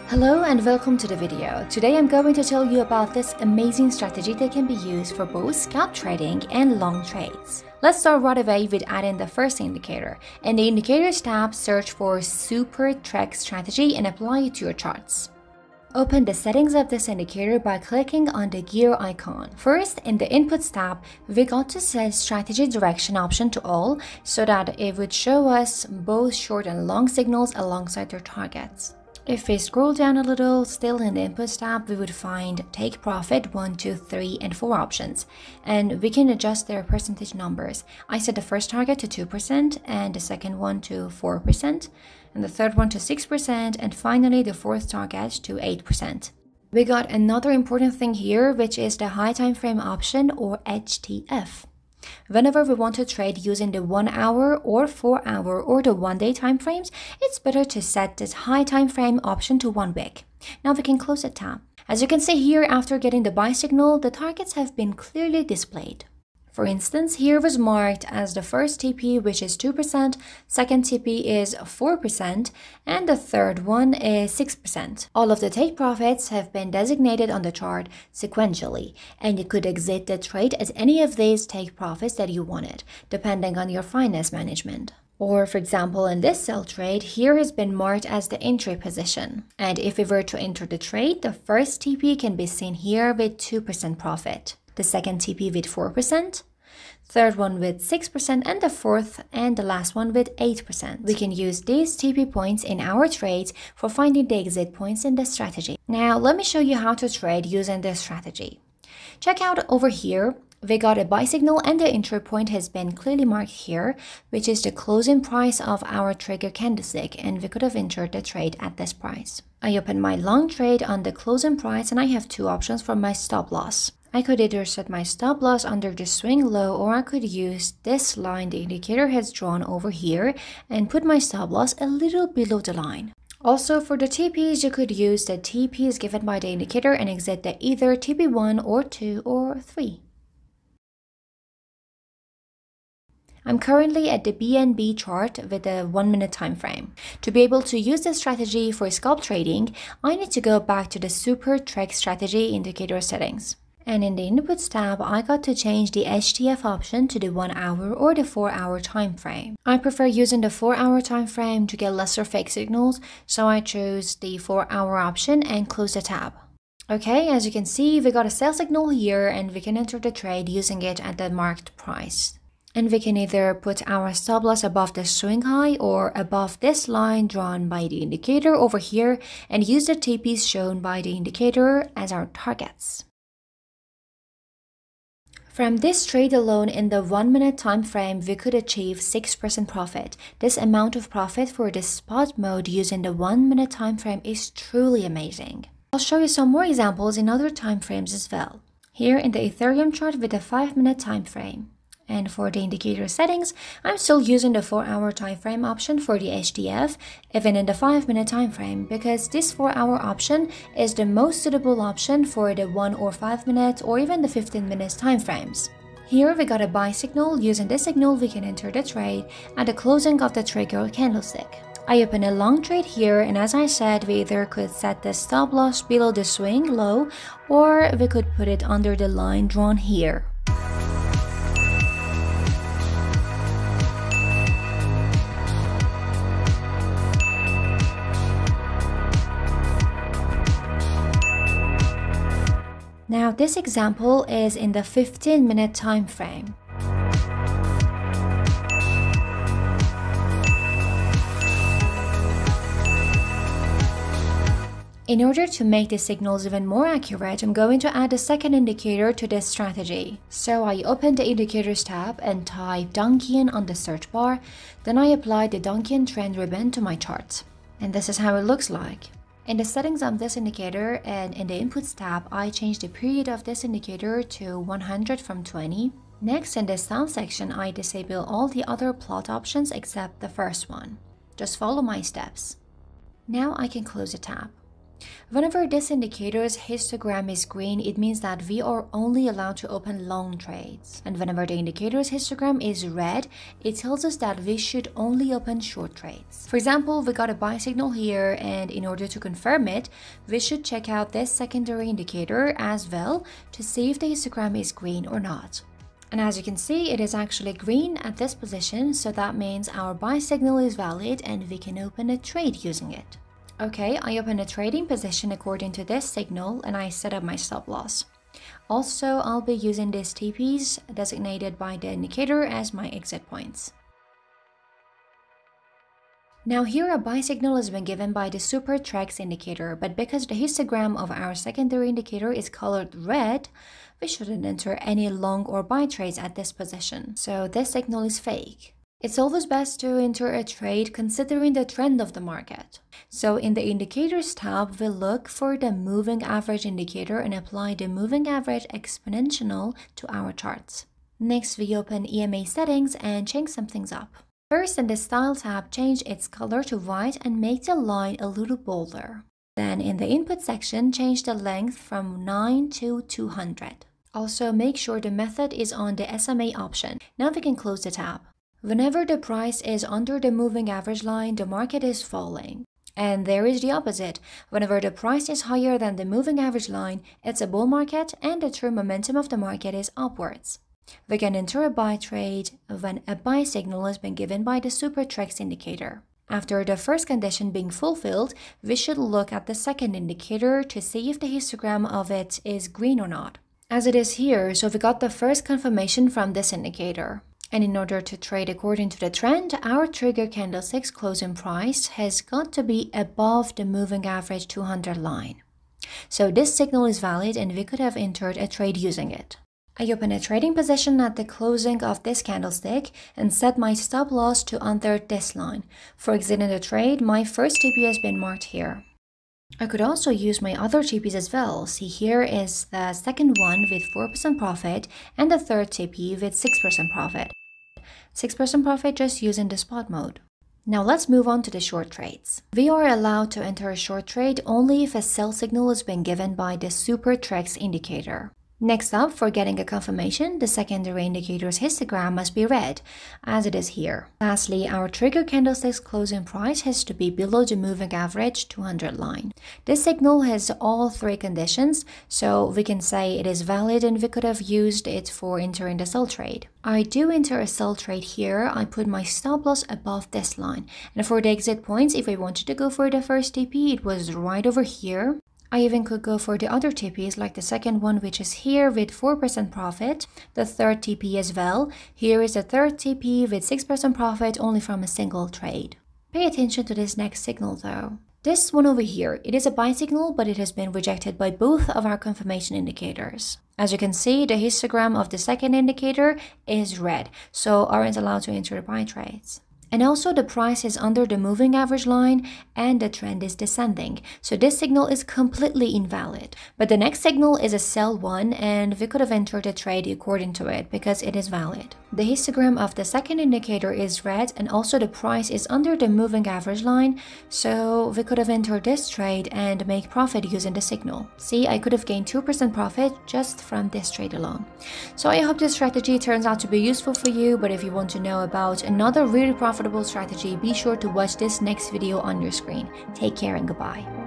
Hello and welcome to the video. Today I'm going to tell you about this amazing strategy that can be used for both scalp trading and long trades. Let's start right away with adding the first indicator. In the Indicators tab, search for Super Trek Strategy and apply it to your charts. Open the settings of this indicator by clicking on the gear icon. First, in the Inputs tab, we got to set Strategy Direction option to all so that it would show us both short and long signals alongside their targets. If we scroll down a little, still in the Inputs tab, we would find Take Profit 1, 2, 3, and 4 options, and we can adjust their percentage numbers. I set the first target to 2% and the second one to 4%, and the third one to 6%, and finally the fourth target to 8%. We got another important thing here, which is the High Time Frame option, or HTF. Whenever we want to trade using the 1 hour or 4 hour or the 1 day time frames, it's better to set this high time frame option to 1 week. Now we can close the tab. As you can see here, after getting the buy signal, the targets have been clearly displayed. For instance, here was marked as the first TP, which is 2%, second TP is 4%, and the third one is 6%. All of the take profits have been designated on the chart sequentially, and you could exit the trade at any of these take profits that you wanted, depending on your finance management. Or, for example, in this sell trade, here has been marked as the entry position. And if we were to enter the trade, the first TP can be seen here with 2% profit, the second TP with 4%, third one with 6%, and the fourth and the last one with 8%. We can use these TP points in our trades for finding the exit points in the strategy. Now, let me show you how to trade using this strategy. Check out over here. We got a buy signal and the entry point has been clearly marked here, which is the closing price of our trigger candlestick, and we could have entered the trade at this price. I open my long trade on the closing price and I have two options for my stop loss. I could either set my stop loss under the swing low, or I could use this line the indicator has drawn over here and put my stop loss a little below the line. Also, for the TPs, you could use the TPs given by the indicator and exit at either TP1 or 2 or 3. I'm currently at the BNB chart with a 1 minute time frame. To be able to use this strategy for scalp trading, I need to go back to the Super Trek Strategy indicator settings. And in the Inputs tab, I got to change the HTF option to the 1 hour or the 4 hour time frame. I prefer using the 4 hour time frame to get lesser fake signals, so I chose the 4 hour option and close the tab. Okay, as you can see, we got a sell signal here and we can enter the trade using it at the marked price. And we can either put our stop loss above the swing high or above this line drawn by the indicator over here and use the TPs shown by the indicator as our targets. From this trade alone in the 1 minute time frame, we could achieve 6% profit. This amount of profit for this spot mode using the 1 minute time frame is truly amazing. I'll show you some more examples in other time frames as well. Here in the Ethereum chart with a 5 minute time frame. And for the indicator settings, I'm still using the 4 hour time frame option for the HTF, even in the 5 minute time frame, because this 4 hour option is the most suitable option for the 1 or 5 minute or even the 15 minutes time frames. Here we got a buy signal. Using this signal, we can enter the trade at the closing of the trigger candlestick. I open a long trade here, and as I said, we either could set the stop loss below the swing low, or we could put it under the line drawn here. Now this example is in the 15 minute time frame. In order to make the signals even more accurate, I'm going to add a second indicator to this strategy. So I open the Indicators tab and type Dunkian on the search bar, then I apply the Dunkian trend ribbon to my chart. And this is how it looks like. In the settings of this indicator and in the Inputs tab, I changed the period of this indicator to 100 from 20. Next, in the Sound section, I disable all the other plot options except the first one. Just follow my steps. Now I can close the tab. Whenever this indicator's histogram is green, it means that we are only allowed to open long trades. And whenever the indicator's histogram is red, it tells us that we should only open short trades. For example, we got a buy signal here, and in order to confirm it, we should check out this secondary indicator as well to see if the histogram is green or not. And as you can see, it is actually green at this position, so that means our buy signal is valid and we can open a trade using it. Okay, I open a trading position according to this signal and I set up my stop loss. Also, I'll be using these TPs designated by the indicator as my exit points. Now here a buy signal has been given by the super tracks indicator, but because the histogram of our secondary indicator is colored red, we shouldn't enter any long or buy trades at this position. So this signal is fake. It's always best to enter a trade considering the trend of the market. So in the indicators tab, we'll look for the moving average indicator and apply the moving average exponential to our charts. Next, we open EMA settings and change some things up. First, in the style tab, change its color to white and make the line a little bolder. Then in the input section, change the length from 9 to 200. Also, make sure the method is on the SMA option. Now we can close the tab. Whenever the price is under the moving average line, the market is falling. And there is the opposite. Whenever the price is higher than the moving average line, it's a bull market and the true momentum of the market is upwards. We can enter a buy trade when a buy signal has been given by the super tracks indicator. After the first condition being fulfilled, we should look at the second indicator to see if the histogram of it is green or not. As it is here, so we got the first confirmation from this indicator. And in order to trade according to the trend, our trigger candlestick's closing price has got to be above the moving average 200 line. So this signal is valid and we could have entered a trade using it. I open a trading position at the closing of this candlestick and set my stop loss to under this line. For exiting the trade, my first TP has been marked here. I could also use my other TPs as well. See, here is the second one with 4% profit and the third TP with 6% profit. 6% profit just using the spot mode. Now let's move on to the short trades. We are allowed to enter a short trade only if a sell signal has been given by the super tracks indicator. Next up, for getting a confirmation, the secondary indicator's histogram must be red, as it is here. Lastly, our trigger candlestick's closing price has to be below the moving average 200 line. This signal has all three conditions, so we can say it is valid and we could have used it for entering the sell trade. I do enter a sell trade here. I put my stop loss above this line. And for the exit points, if I wanted to go for the first TP, it was right over here. I even could go for the other TPs, like the second one, which is here with 4% profit, the third TP as well. Here is the third TP with 6% profit only from a single trade. Pay attention to this next signal though. This one over here, it is a buy signal, but it has been rejected by both of our confirmation indicators. As you can see, the histogram of the second indicator is red, so aren't allowed to enter the buy trades. And also the price is under the moving average line and the trend is descending. So this signal is completely invalid. But the next signal is a sell one and we could have entered a trade according to it because it is valid. The histogram of the second indicator is red and also the price is under the moving average line. So we could have entered this trade and make profit using the signal. See, I could have gained 2% profit just from this trade alone. So I hope this strategy turns out to be useful for you, but if you want to know about another really profitable strategy, be sure to watch this next video on your screen. Take care and goodbye.